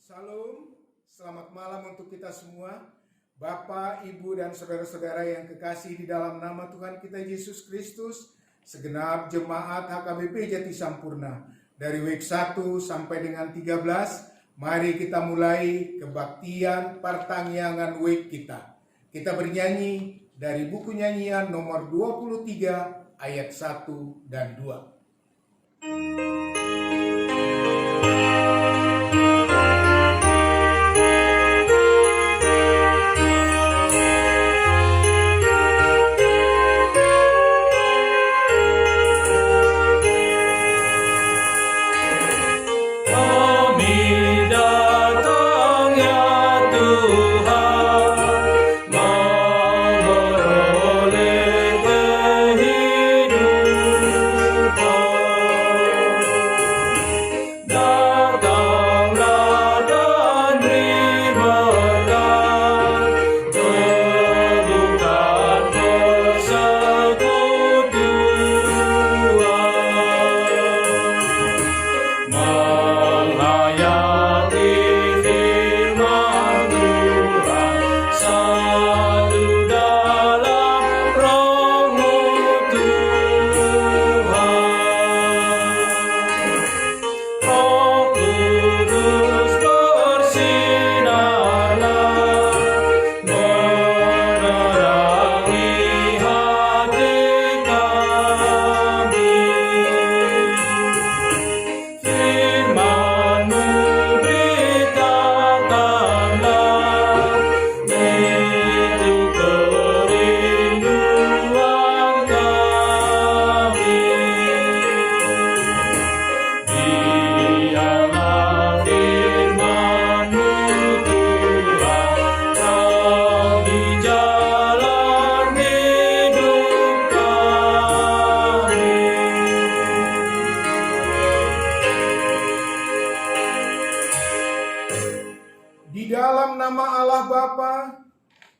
Salam, selamat malam untuk kita semua. Bapak, Ibu, dan saudara-saudara yang kekasih di dalam nama Tuhan kita Yesus Kristus, segenap jemaat HKBP Jati Sampurna, dari week 1 sampai dengan 13, mari kita mulai kebaktian pertangyangan week kita. Kita bernyanyi dari buku nyanyian nomor 23 ayat 1 dan 2.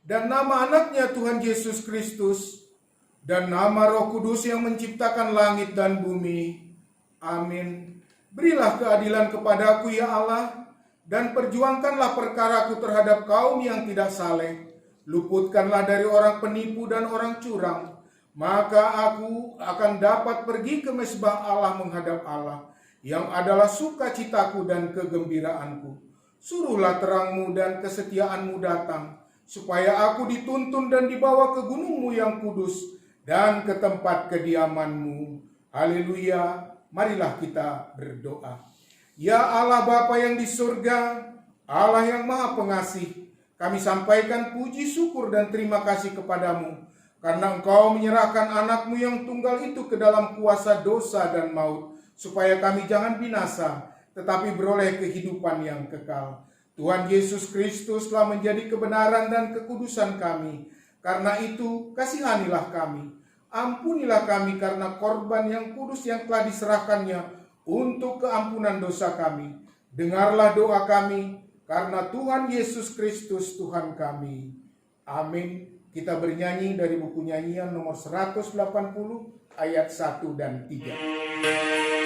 Dan nama anaknya Tuhan Yesus Kristus, dan nama Roh Kudus yang menciptakan langit dan bumi. Amin. Berilah keadilan kepadaku ya Allah, dan perjuangkanlah perkaraku terhadap kaum yang tidak saleh. Luputkanlah dari orang penipu dan orang curang, maka aku akan dapat pergi ke mezbah Allah menghadap Allah, yang adalah sukacitaku dan kegembiraanku. Suruhlah terangmu dan kesetiaanmu datang, supaya aku dituntun dan dibawa ke gunungmu yang kudus dan ke tempat kediamanmu. Haleluya, marilah kita berdoa. Ya Allah Bapa yang di surga, Allah yang maha pengasih, kami sampaikan puji syukur dan terima kasih kepadamu, karena Engkau menyerahkan anakmu yang tunggal itu ke dalam kuasa dosa dan maut, supaya kami jangan binasa, tetapi beroleh kehidupan yang kekal. Tuhan Yesus Kristus telah menjadi kebenaran dan kekudusan kami. Karena itu, kasihanilah kami. Ampunilah kami karena korban yang kudus yang telah diserahkannya untuk keampunan dosa kami. Dengarlah doa kami, karena Tuhan Yesus Kristus Tuhan kami. Amin. Kita bernyanyi dari buku nyanyian nomor 180 ayat 1 dan 3.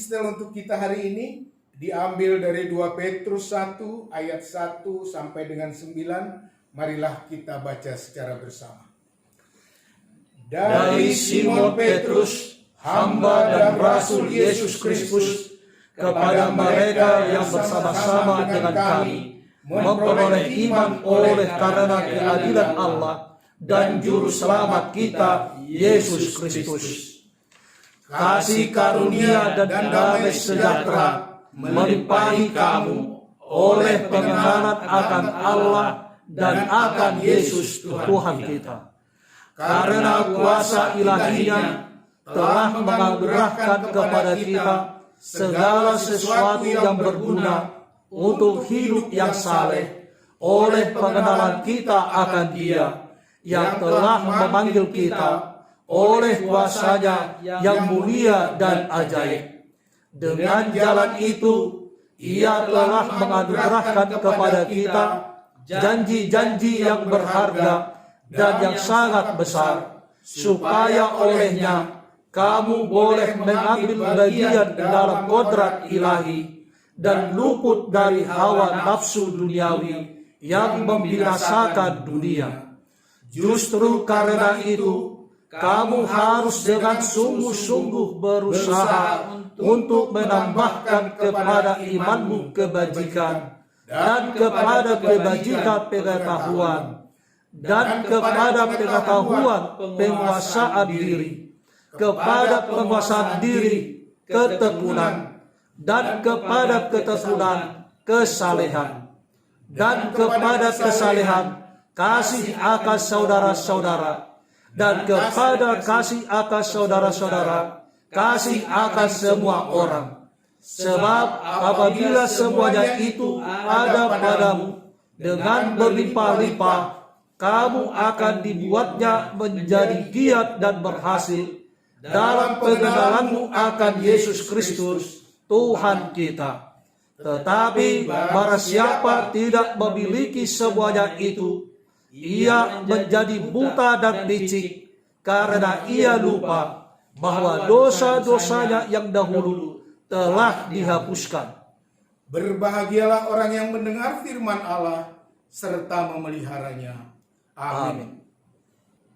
epistel untuk kita hari ini diambil dari 2 Petrus 1 ayat 1 sampai dengan 9. Marilah kita baca secara bersama. Dari Simon Petrus, hamba dan rasul Yesus Kristus, kepada mereka yang bersama-sama dengan kami memperoleh iman oleh karena keadilan Allah dan juru selamat kita Yesus Kristus. Kasih karunia dan damai sejahtera melimpahi kamu oleh pengenalan akan Allah dan akan Yesus Tuhan kita. Karena kuasa ilahinya telah menganugerahkan kepada kita segala sesuatu yang berguna untuk hidup yang saleh oleh pengenalan kita akan Dia yang telah memanggil kita oleh kuasa-Nya yang mulia dan ajaib. Dengan jalan itu, Ia telah menganugerahkan kepada kita janji-janji yang berharga dan yang sangat besar, supaya olehnya kamu boleh mengambil bagian dalam kodrat ilahi dan luput dari hawa nafsu duniawi yang membinasakan dunia. Justru karena itu, kamu harus dengan sungguh-sungguh berusaha untuk menambahkan kepada imanmu kebajikan, dan kepada kebajikan pengetahuan, dan kepada pengetahuan penguasaan diri, kepada penguasaan diri ketekunan, dan kepada ketekunan kesalehan, dan kepada kesalehan kasih akan saudara-saudara, dan kepada kasih akan saudara-saudara kasih akan semua orang. Sebab apabila semuanya itu ada padamu dengan berlimpah-limpah, kamu akan dibuatnya menjadi giat dan berhasil dalam pengenalanmu akan Yesus Kristus Tuhan kita. Tetapi barang siapa tidak memiliki semuanya itu, ia menjadi buta dan licik karena ia lupa bahwa dosa-dosanya yang dahulu telah dihapuskan. Berbahagialah orang yang mendengar firman Allah serta memeliharanya. Amin.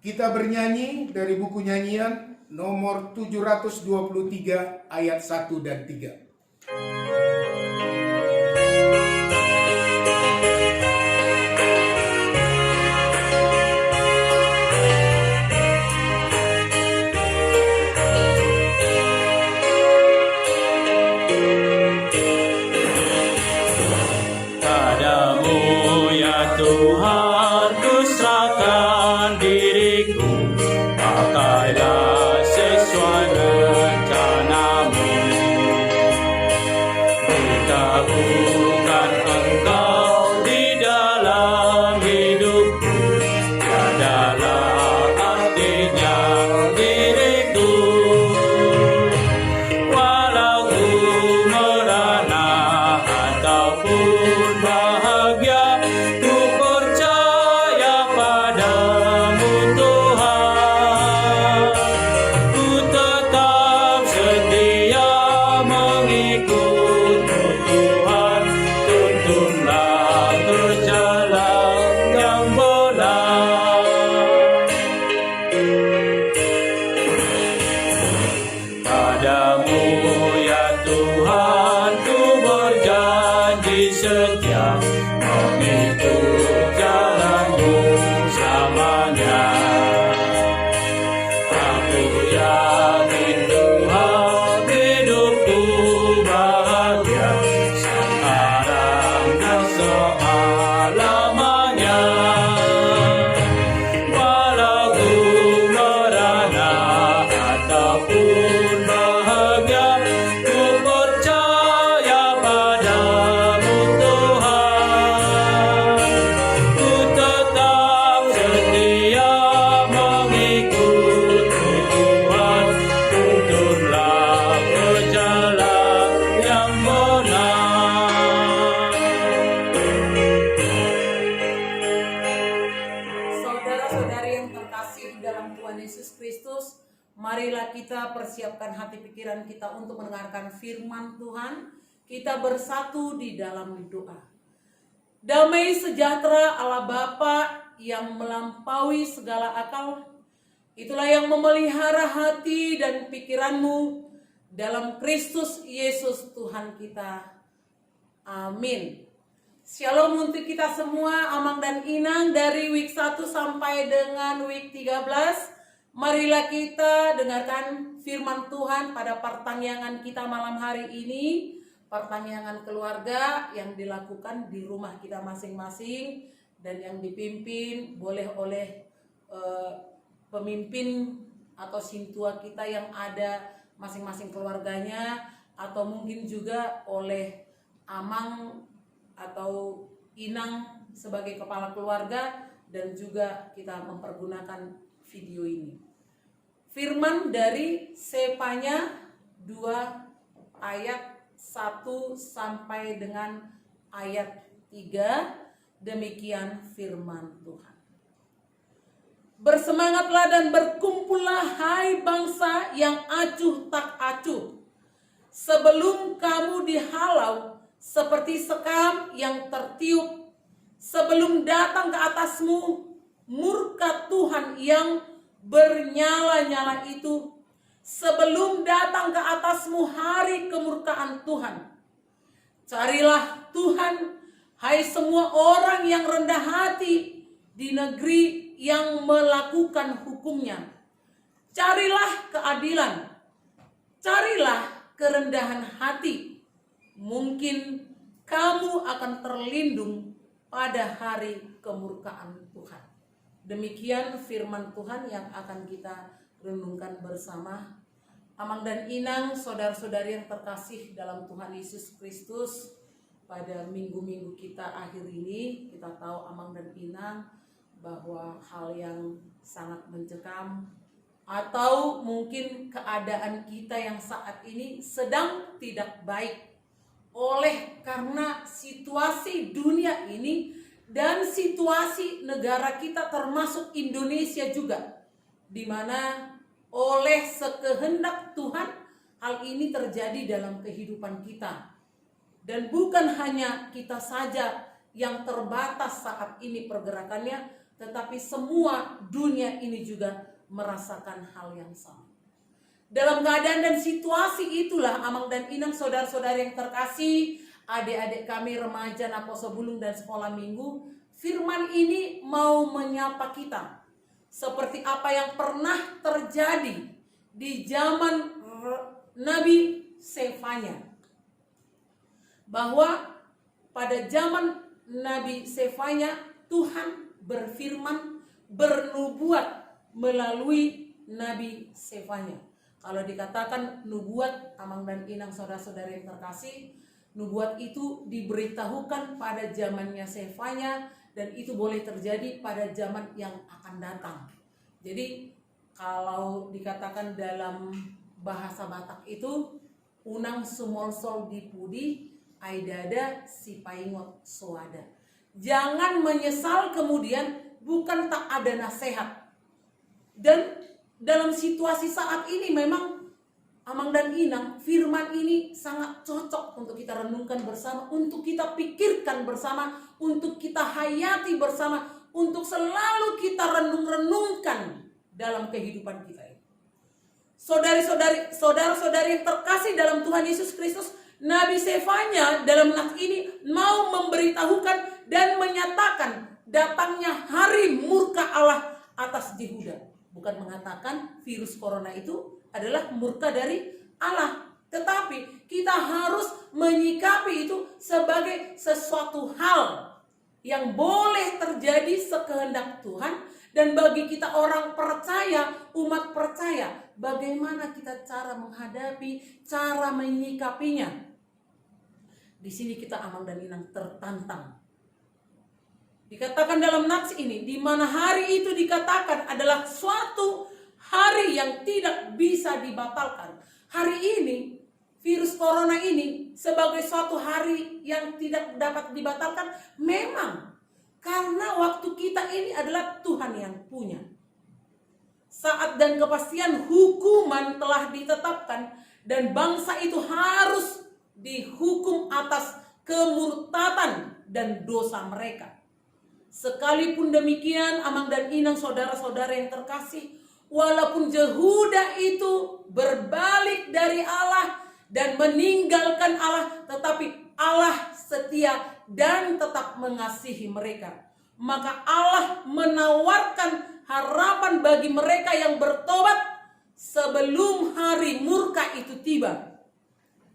Kita bernyanyi dari buku nyanyian nomor 723 ayat 1 dan 3. Tuhan, kuserahkan diriku, pakailah sesuai rencanamu. Beritahukan Engkau di dalam hidupku, tiadalah artinya diriku. Walau ku merana ataupun bahagia, padamu ya Tuhan ku berjanji setia mengikut jalanmu selamanya. Aku yakin Tuhan hidupku bahagia sekarang dan selamanya. Walau ku merana ataupun bahagia, ku percaya padamu Tuhan. Ku tetap setia mengikut Tuhan, tuntunlah ke jalan yang benar. Saudara-saudari yang terkasih dalam Tuhan Yesus Kristus, marilah kita persiapkan hati pikiran kita untuk mendengarkan firman Tuhan. kita bersatu di dalam doa. Damai sejahtera Allah Bapa yang melampaui segala akal, itulah yang memelihara hati dan pikiranmu dalam Kristus Yesus Tuhan kita. Amin. Shalom untuk kita semua, Amang dan Inang, dari week 1 sampai dengan week 13. Marilah kita dengarkan firman Tuhan pada pertanyaan kita malam hari ini. Pertanyaan keluarga yang dilakukan di rumah kita masing-masing dan yang dipimpin boleh oleh pemimpin atau sintua kita yang ada masing-masing keluarganya, atau mungkin juga oleh Amang atau Inang sebagai kepala keluarga, dan juga kita mempergunakan video ini. Firman dari Sefanya 2 ayat 1 sampai dengan ayat 3. Demikian firman Tuhan. Bersemangatlah dan berkumpullah hai bangsa yang acuh tak acuh, sebelum kamu dihalau seperti sekam yang tertiup, sebelum datang ke atasmu murka Tuhan yang bernyala-nyala itu, sebelum datang ke atasmu hari kemurkaan Tuhan. Carilah Tuhan, hai semua orang yang rendah hati di negeri yang melakukan hukumnya. Carilah keadilan, carilah kerendahan hati. Mungkin kamu akan terlindung pada hari kemurkaan Tuhan. Demikian firman Tuhan yang akan kita renungkan bersama. Amang dan Inang, saudara-saudari yang terkasih dalam Tuhan Yesus Kristus, pada minggu-minggu kita akhir ini, kita tahu Amang dan Inang bahwa hal yang sangat mencekam atau mungkin keadaan kita yang saat ini sedang tidak baik oleh karena situasi dunia ini dan situasi negara kita termasuk Indonesia juga, di mana oleh sekehendak Tuhan hal ini terjadi dalam kehidupan kita. Dan bukan hanya kita saja yang terbatas saat ini pergerakannya, tetapi semua dunia ini juga merasakan hal yang sama. Dalam keadaan dan situasi itulah Amang dan Inang, saudara-saudara yang terkasih, adik-adik kami remaja Naposo Bulung dan sekolah minggu, firman ini mau menyapa kita seperti apa yang pernah terjadi di zaman Nabi Sefanya. Bahwa pada zaman Nabi Sefanya Tuhan berfirman, bernubuat melalui Nabi Sefanya. Kalau dikatakan nubuat, Amang dan Inang, saudara-saudara yang terkasih, nubuat itu diberitahukan pada zamannya Sefanya, dan itu boleh terjadi pada zaman yang akan datang. Jadi kalau dikatakan dalam bahasa Batak itu, unang sumolsol dipudi, aidada si paingot soada. Jangan menyesal kemudian bukan tak ada nasihat. Dan dalam situasi saat ini memang Amang dan Inang, firman ini sangat cocok untuk kita renungkan bersama, untuk kita pikirkan bersama, untuk kita hayati bersama, untuk selalu kita renung-renungkan dalam kehidupan kita ini. Saudara-saudari yang terkasih dalam Tuhan Yesus Kristus, Nabi Sefanya dalam nats ini mau memberitahukan dan menyatakan datangnya hari murka Allah atas Yehuda. Bukan mengatakan virus corona itu adalah murka dari Allah, tetapi kita harus menyikapi itu sebagai sesuatu hal yang boleh terjadi sekehendak Tuhan. Dan bagi kita orang percaya, umat percaya, bagaimana kita cara menghadapi, cara menyikapinya. Di sini kita Amang dan Inang tertantang. Dikatakan dalam nats ini, di mana hari itu dikatakan adalah suatu hari yang tidak bisa dibatalkan. Hari ini, virus corona ini sebagai suatu hari yang tidak dapat dibatalkan, memang karena waktu kita ini adalah Tuhan yang punya. Saat dan kepastian hukuman telah ditetapkan dan bangsa itu harus dihukum atas kemurtatan dan dosa mereka. Sekalipun demikian, Amang dan Inang, saudara-saudara yang terkasih, walaupun Yehuda itu berbalik dari Allah dan meninggalkan Allah, tetapi Allah setia dan tetap mengasihi mereka. Maka Allah menawarkan harapan bagi mereka yang bertobat sebelum hari murka itu tiba.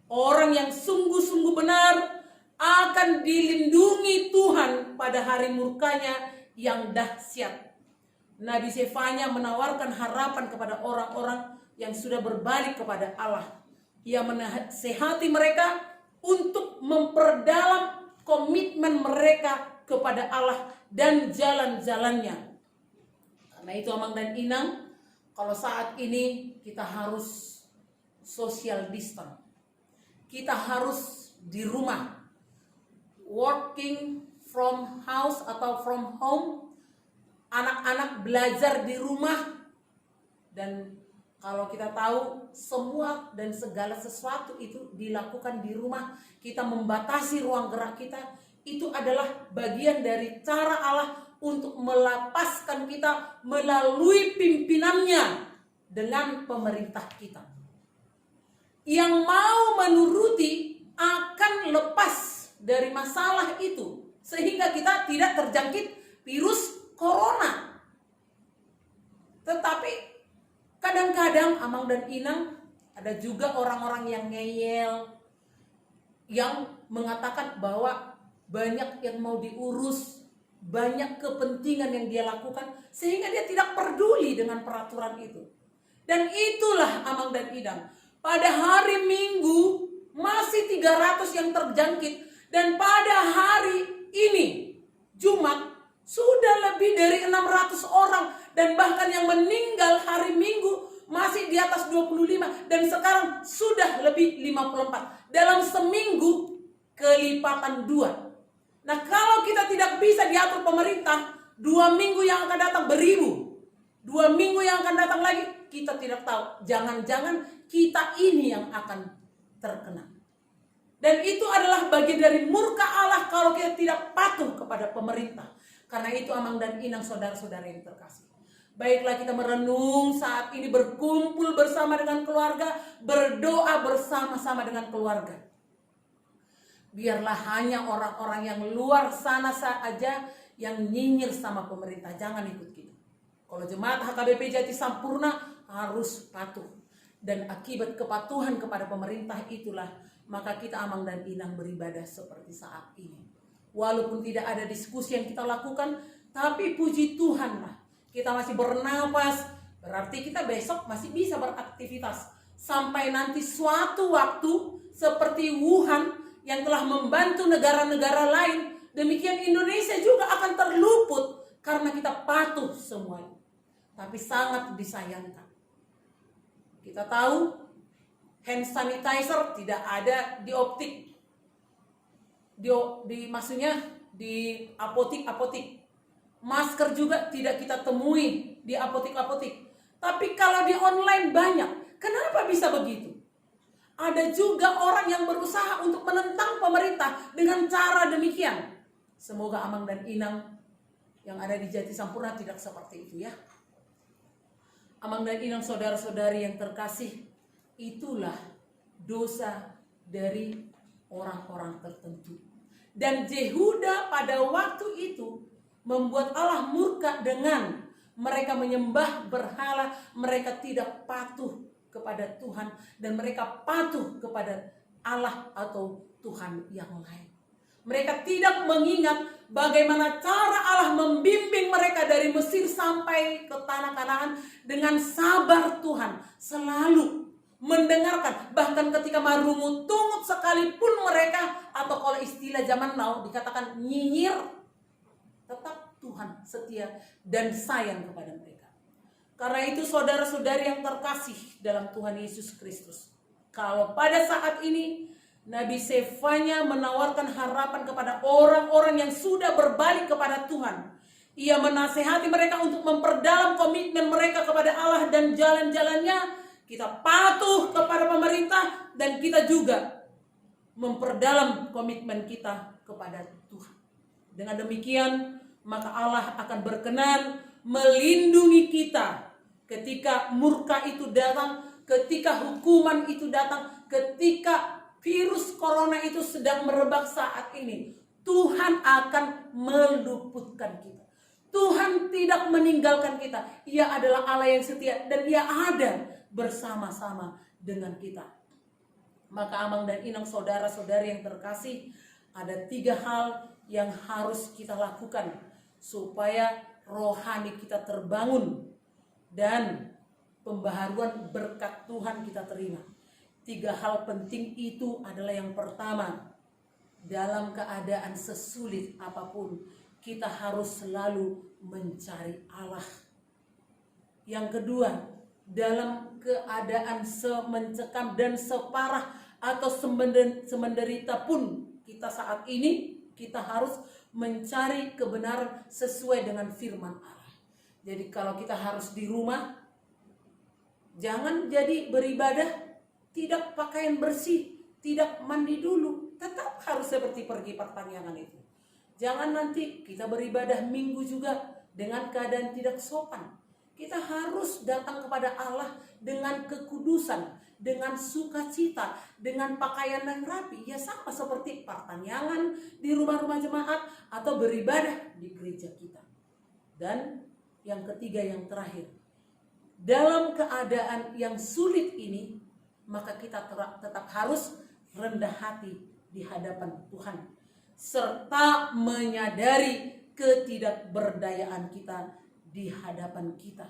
Orang yang sungguh-sungguh benar akan dilindungi Tuhan pada hari murkanya yang dahsyat. Nabi Sefanya menawarkan harapan kepada orang-orang yang sudah berbalik kepada Allah. Ia menasehati mereka untuk memperdalam komitmen mereka kepada Allah dan jalan-jalannya. Karena itu Amang dan Inang, kalau saat ini kita harus social distance. Kita harus di rumah. Working from house atau from home. Anak-anak belajar di rumah. Dan kalau kita tahu semua dan segala sesuatu itu dilakukan di rumah. Kita membatasi ruang gerak kita. Itu adalah bagian dari cara Allah untuk melepaskan kita melalui pimpinannya dengan pemerintah kita. Yang mau menuruti akan lepas dari masalah itu sehingga kita tidak terjangkit virus corona. Tetapi kadang-kadang Amang dan Inang ada juga orang-orang yang ngeyel, yang mengatakan bahwa banyak yang mau diurus, banyak kepentingan yang dia lakukan sehingga dia tidak peduli dengan peraturan itu. Dan itulah Amang dan Inang. Pada hari Minggu masih 300 yang terjangkit. Dan pada hari ini, Jumat, sudah lebih dari 600 orang. Dan bahkan yang meninggal hari Minggu masih di atas 25. Dan sekarang sudah lebih 54. Dalam seminggu, kelipatan 2. Nah, kalau kita tidak bisa diatur pemerintah, 2 minggu yang akan datang beribu. 2 minggu yang akan datang lagi, kita tidak tahu. Jangan-jangan kita ini yang akan terkena. Dan itu adalah bagian dari murka Allah kalau kita tidak patuh kepada pemerintah. Karena itu Amang dan Inang, saudara-saudara yang terkasih. Baiklah kita merenung saat ini, berkumpul bersama dengan keluarga, berdoa bersama-sama dengan keluarga. Biarlah hanya orang-orang yang luar sana saja yang nyinyir sama pemerintah. Jangan ikut kita. Kalau jemaat HKBP Jati Sampurna harus patuh. Dan akibat kepatuhan kepada pemerintah itulah maka kita Amang dan Inang beribadah seperti saat ini. Walaupun tidak ada diskusi yang kita lakukan, tapi puji Tuhan lah. Kita masih bernapas, berarti kita besok masih bisa beraktivitas. Sampai nanti suatu waktu seperti Wuhan yang telah membantu negara-negara lain, demikian Indonesia juga akan terluput karena kita patuh semuanya. Tapi sangat disayangkan. Kita tahu hand sanitizer tidak ada di optik. Maksudnya di apotik-apotik. Masker juga tidak kita temui di apotik-apotik. Tapi kalau di online banyak. Kenapa bisa begitu? Ada juga orang yang berusaha untuk menentang pemerintah dengan cara demikian. Semoga Amang dan Inang yang ada di Jati Sampurna tidak seperti itu ya. Amang dan Inang, saudara-saudari yang terkasih, itulah dosa dari orang-orang tertentu. Dan Yehuda pada waktu itu membuat Allah murka dengan mereka menyembah berhala, mereka tidak patuh kepada Tuhan dan mereka patuh kepada Allah atau Tuhan yang lain. Mereka tidak mengingat bagaimana cara Allah membimbing mereka dari Mesir sampai ke tanah Kanaan dengan sabar Tuhan selalu mendengarkan. Bahkan ketika marungu tungut sekalipun mereka, atau kalau istilah zaman now dikatakan nyinyir, tetap Tuhan setia dan sayang kepada mereka. Karena itu saudara-saudari yang terkasih dalam Tuhan Yesus Kristus, kalau pada saat ini Nabi Sefanya menawarkan harapan kepada orang-orang yang sudah berbalik kepada Tuhan. Ia menasehati mereka untuk memperdalam komitmen mereka kepada Allah dan jalan-jalannya. Kita patuh kepada pemerintah dan kita juga memperdalam komitmen kita kepada Tuhan. Dengan demikian, maka Allah akan berkenan melindungi kita ketika murka itu datang, ketika hukuman itu datang, ketika virus corona itu sedang merebak saat ini. Tuhan akan meluputkan kita. Tuhan tidak meninggalkan kita. Ia adalah Allah yang setia dan Ia ada bersama-sama dengan kita. Maka Amang dan Inang, saudara-saudari yang terkasih, ada 3 hal yang harus kita lakukan supaya rohani kita terbangun dan pembaharuan berkat Tuhan kita terima. 3 hal penting itu adalah yang pertama, dalam keadaan sesulit apapun, kita harus selalu mencari Allah. Yang kedua, dalam keadaan semencekam dan separah atau semenderita pun kita saat ini, kita harus mencari kebenaran sesuai dengan firman Allah. Jadi kalau kita harus di rumah, jangan jadi beribadah tidak pakaian bersih, tidak mandi dulu, tetap harus seperti pergi pertanyaan itu. Jangan nanti kita beribadah minggu juga dengan keadaan tidak sopan. Kita harus datang kepada Allah dengan kekudusan, dengan sukacita, dengan pakaian yang rapi. Ya sama seperti pertanyaan di rumah-rumah jemaat atau beribadah di gereja kita. Dan yang ketiga, yang terakhir, dalam keadaan yang sulit ini, maka kita tetap harus rendah hati di hadapan Tuhan, serta menyadari ketidakberdayaan kita di hadapan kita.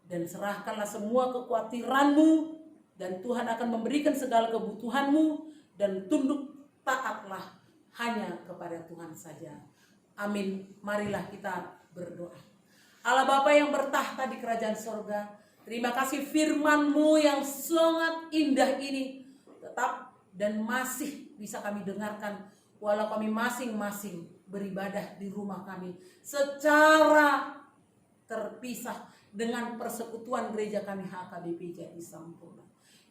Dan serahkanlah semua kekhawatiranmu, dan Tuhan akan memberikan segala kebutuhanmu, dan tunduk taatlah hanya kepada Tuhan saja. Amin. Marilah kita berdoa. Allah Bapa yang bertahta di kerajaan sorga, terima kasih firman-Mu yang sangat indah ini tetap dan masih bisa kami dengarkan walau kami masing-masing beribadah di rumah kami secara terpisah dengan persekutuan gereja kami HKBP Jati Sampurna.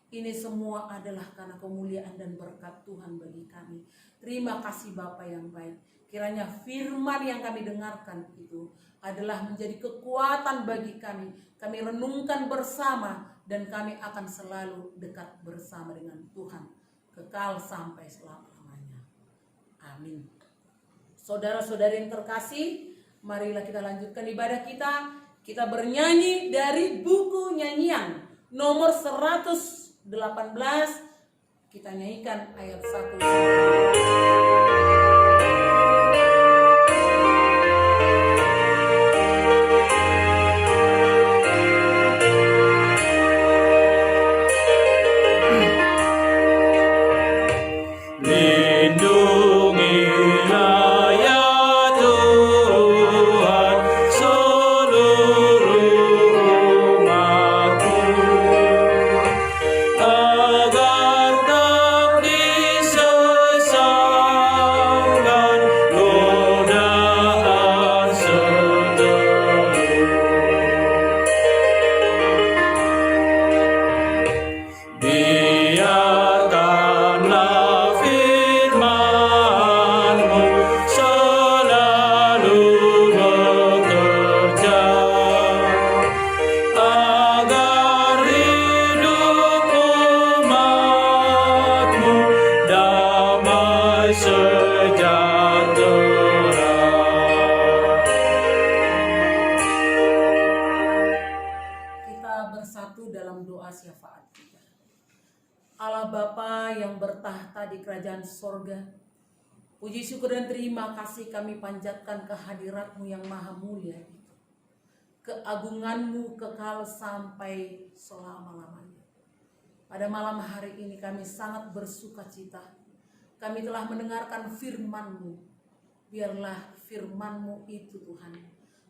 Ini semua adalah karena kemuliaan dan berkat Tuhan bagi kami. Terima kasih Bapa yang baik. Kiranya firman yang kami dengarkan itu adalah menjadi kekuatan bagi kami. Kami renungkan bersama dan kami akan selalu dekat bersama dengan Tuhan, kekal sampai selama-lamanya. Amin. Saudara-saudari yang terkasih, marilah kita lanjutkan ibadah kita. Kita bernyanyi dari buku nyanyian nomor 118. Kita nyanyikan ayat 1. Allah Bapa yang bertahta di kerajaan sorga, puji syukur dan terima kasih kami panjatkan kehadirat-Mu yang maha mulia itu. Keagungan-Mu kekal sampai selama-lamanya. Pada malam hari ini kami sangat bersuka cita. Kami telah mendengarkan firman-Mu. Biarlah firman-Mu itu Tuhan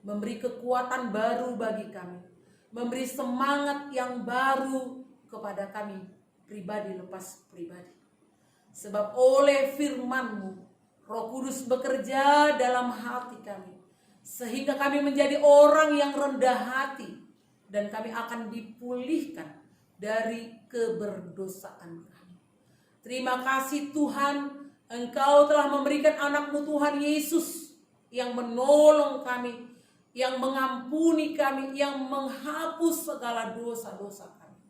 memberi kekuatan baru bagi kami, memberi semangat yang baru kepada kami pribadi lepas pribadi. Sebab oleh firman-Mu, Roh Kudus bekerja dalam hati kami, sehingga kami menjadi orang yang rendah hati, dan kami akan dipulihkan dari keberdosaan kami. Terima kasih Tuhan, Engkau telah memberikan anak-Mu Tuhan Yesus yang menolong kami, yang mengampuni kami, yang menghapus segala dosa-dosa kami.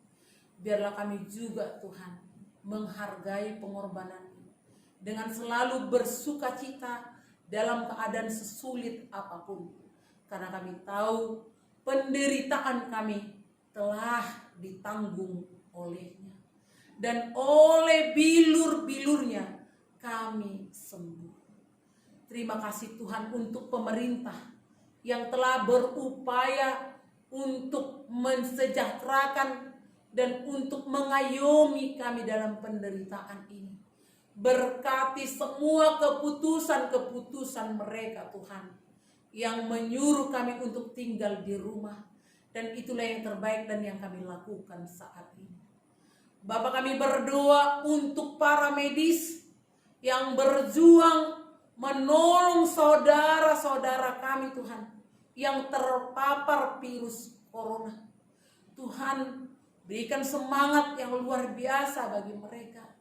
Biarlah kami juga Tuhan menghargai pengorbanan-Mu dengan selalu bersuka cita dalam keadaan sesulit apapun. Karena kami tahu penderitaan kami telah ditanggung olehnya. Dan oleh bilur-bilurnya kami sembuh. Terima kasih Tuhan untuk pemerintah yang telah berupaya untuk mensejahterakan dan untuk mengayomi kami dalam penderitaan ini. Berkati semua keputusan-keputusan mereka Tuhan, yang menyuruh kami untuk tinggal di rumah. Dan itulah yang terbaik dan yang kami lakukan saat ini. Bapak, kami berdoa untuk para medis yang berjuang menolong saudara-saudara kami Tuhan, yang terpapar virus corona. Tuhan, berikan semangat yang luar biasa bagi mereka.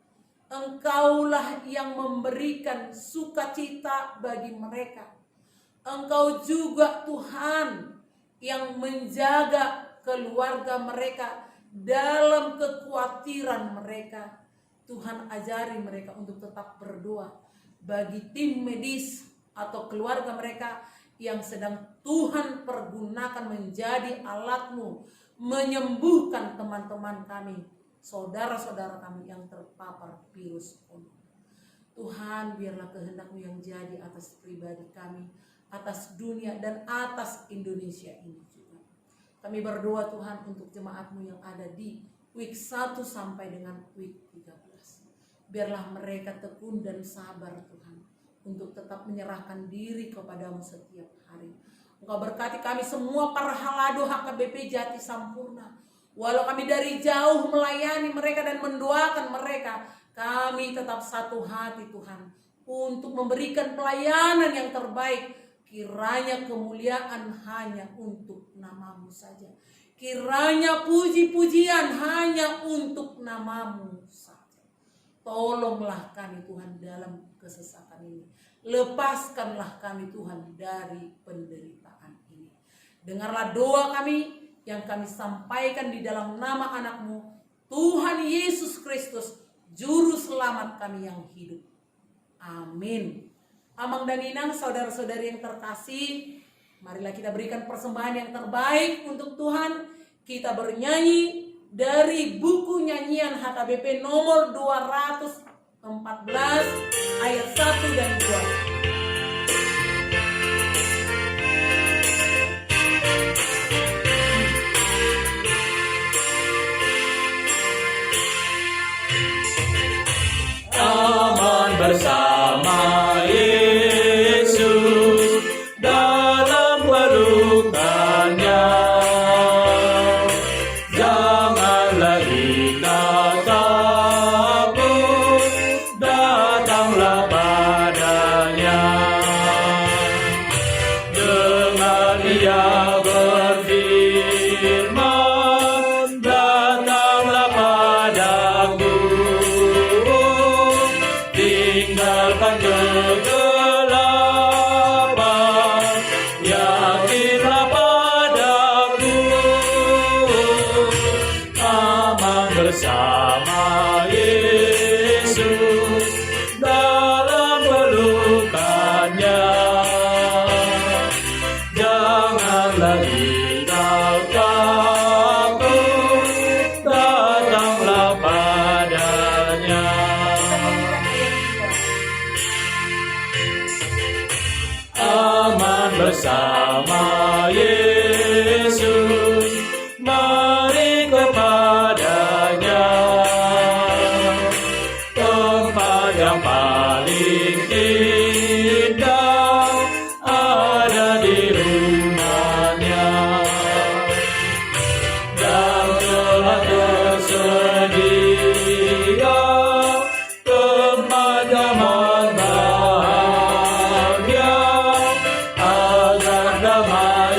Engkaulah yang memberikan sukacita bagi mereka. Engkau juga Tuhan yang menjaga keluarga mereka dalam kekhawatiran mereka. Tuhan, ajari mereka untuk tetap berdoa bagi tim medis atau keluarga mereka yang sedang Tuhan pergunakan menjadi alat-Mu menyembuhkan teman-teman kami, saudara-saudara kami yang terpapar virus corona. Tuhan, biarlah kehendak-Mu yang jadi atas pribadi kami, atas dunia dan atas Indonesia ini juga. Kami berdoa Tuhan untuk jemaat-Mu yang ada di week 1 sampai dengan week 13. Biarlah mereka tekun dan sabar Tuhan, untuk tetap menyerahkan diri kepada-Mu setiap hari. Engkau berkati kami semua para halado HKBP Jati Sampurna. Walau kami dari jauh melayani mereka dan mendoakan mereka, kami tetap satu hati Tuhan, untuk memberikan pelayanan yang terbaik. Kiranya kemuliaan hanya untuk nama-Mu saja. Kiranya puji-pujian hanya untuk nama-Mu saja. Tolonglah kami Tuhan dalam kesesakan ini. Lepaskanlah kami Tuhan dari penderitaan ini. Dengarlah doa kami yang kami sampaikan di dalam nama anak-Mu, Tuhan Yesus Kristus, Juru Selamat kami yang hidup. Amin. Amang dan Inang, saudara-saudari yang terkasih, marilah kita berikan persembahan yang terbaik untuk Tuhan. Kita bernyanyi dari buku nyanyian HKBP nomor 214 ayat 1 dan 2. Bersama Yesus dalam pelukannya, janganlah kita takut, datanglah padanya. Dengar Dia berfirman, datanglah padaku, tinggalkan kegelapan, yakinlah padaku. Aman bersama Yesus dalam pelukannya, janganlah kita takut, datanglah padanya. Aman bersama Yesus, mari kepadanya, tempat yang paling indah ada di rumahnya, dan telah tersedia tempat damai bahagia, agar damai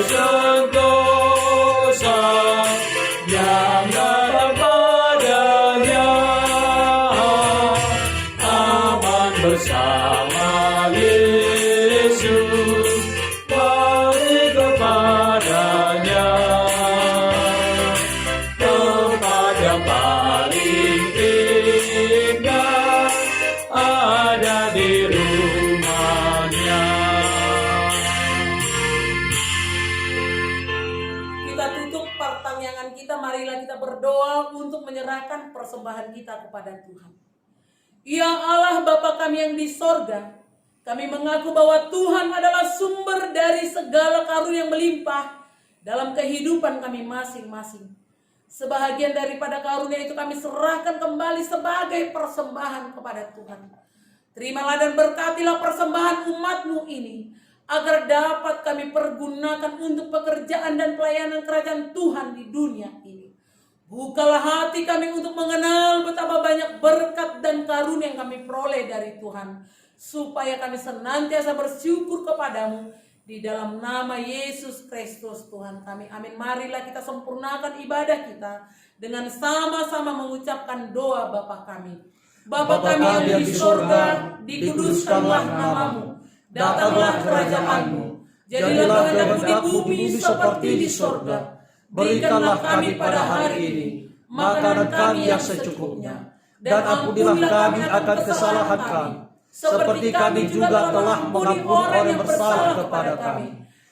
Tuhan kita, marilah kita berdoa untuk menyerahkan persembahan kita kepada Tuhan. Ya Allah Bapa kami yang di sorga, kami mengaku bahwa Tuhan adalah sumber dari segala karunia yang melimpah dalam kehidupan kami masing-masing. Sebahagian daripada karunia itu kami serahkan kembali sebagai persembahan kepada Tuhan. Terimalah dan berkatilah persembahan umat-Mu ini, agar dapat kami pergunakan untuk pekerjaan dan pelayanan kerajaan Tuhan di dunia ini. Bukalah hati kami untuk mengenal betapa banyak berkat dan karunia yang kami peroleh dari Tuhan, supaya kami senantiasa bersyukur kepadamu di dalam nama Yesus Kristus Tuhan kami. Amin. Marilah kita sempurnakan ibadah kita dengan sama-sama mengucapkan doa Bapa kami. Bapa kami yang di sorga, dikuduskanlah namamu. Datanglah kerajaan-Mu, jadilah kehendakmu di bumi seperti di sorga. Berikanlah kami pada hari ini makanan kami yang secukupnya, dan ampunilah kami akan kesalahan kami, seperti kami juga telah mengampuni orang yang bersalah kepada kami.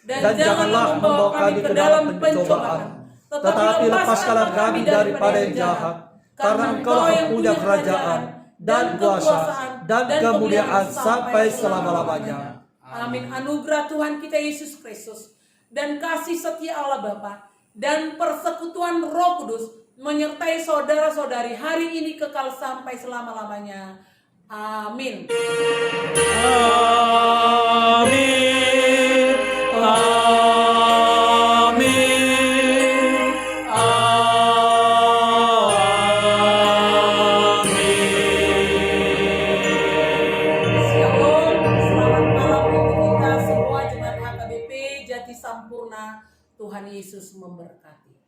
Dan janganlah membawa kami ke dalam pencobaan, tetapi lepaskanlah kami daripada yang jahat, karena Engkau yang punya kerajaan dan kuasa dan kemuliaan sampai selama-lamanya. Amin. Anugerah Tuhan kita Yesus Kristus dan kasih setia Allah Bapa dan persekutuan Roh Kudus menyertai saudara-saudari hari ini kekal sampai selama-lamanya. Amin. Amin. Amin. Shalom, selamat malam untuk kita semua jemaat HKBP Jati Sampurna. Tuhan Yesus memberkati.